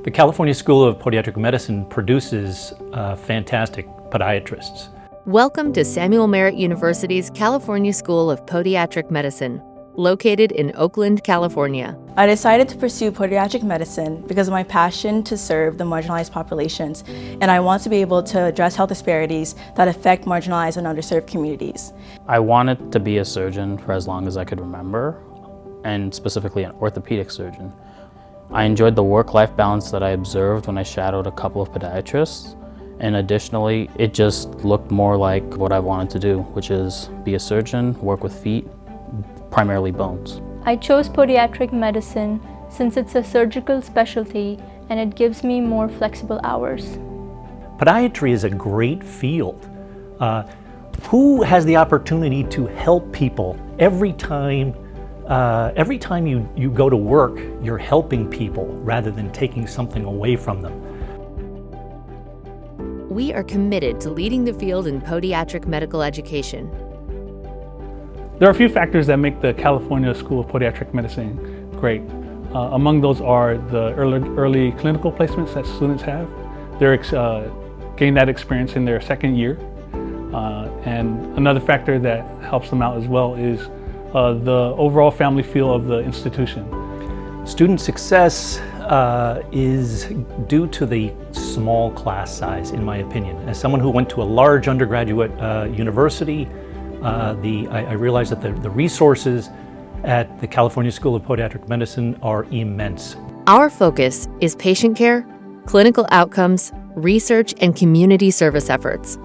The California School of Podiatric Medicine produces fantastic podiatrists. Welcome to Samuel Merritt University's California School of Podiatric Medicine, located in Oakland, California. I decided to pursue podiatric medicine because of my passion to serve the marginalized populations, and I want to be able to address health disparities that affect marginalized and underserved communities. I wanted to be a surgeon for as long as I could remember, and specifically an orthopedic surgeon. I enjoyed the work-life balance that I observed when I shadowed a couple of podiatrists, and additionally, it just looked more like what I wanted to do, which is be a surgeon, work with feet, primarily bones. I chose podiatric medicine since it's a surgical specialty and it gives me more flexible hours. Podiatry is a great field. Who has the opportunity to help people every time you go to work, you're helping people rather than taking something away from them? We are committed to leading the field in podiatric medical education. There are a few factors that make the California School of Podiatric Medicine great. Among those are the early clinical placements that students have. They're gain that experience in their second year. And another factor that helps them out as well is the overall family feel of the institution. Student success is due to the small class size, in my opinion. As someone who went to a large undergraduate university, I realize that the resources at the California School of Podiatric Medicine are immense. Our focus is patient care, clinical outcomes, research, and community service efforts.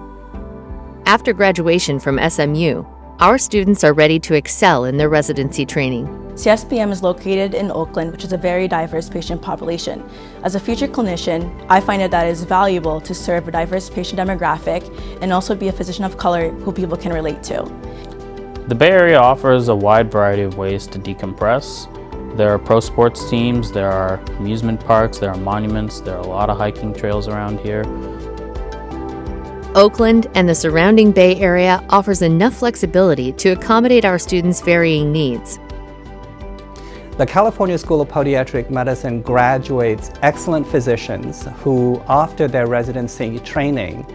After graduation from SMU, our students are ready to excel in their residency training. CSPM is located in Oakland, which is a very diverse patient population. As a future clinician, I find that it is valuable to serve a diverse patient demographic and also be a physician of color who people can relate to. The Bay Area offers a wide variety of ways to decompress. There are pro sports teams, there are amusement parks, there are monuments, there are a lot of hiking trails around here. Oakland and the surrounding Bay Area offers enough flexibility to accommodate our students' varying needs. The California School of Podiatric Medicine graduates excellent physicians who, after their residency training,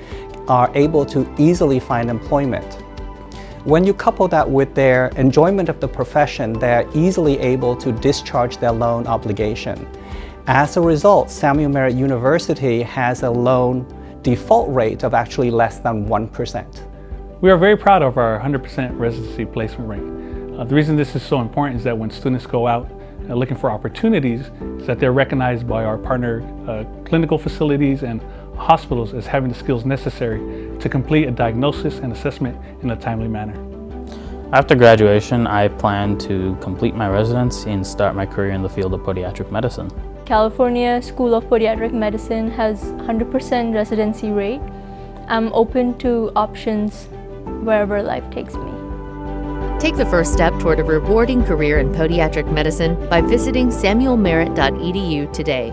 are able to easily find employment. When you couple that with their enjoyment of the profession, they're easily able to discharge their loan obligation. As a result, Samuel Merritt University has a loan default rate of actually less than 1%. We are very proud of our 100% residency placement rate. The reason this is so important is that when students go out looking for opportunities, is that they're recognized by our partner clinical facilities and hospitals as having the skills necessary to complete a diagnosis and assessment in a timely manner. After graduation, I plan to complete my residency and start my career in the field of podiatric medicine. California School of Podiatric Medicine has 100% residency rate. I'm open to options wherever life takes me. Take the first step toward a rewarding career in podiatric medicine by visiting samuelmerritt.edu today.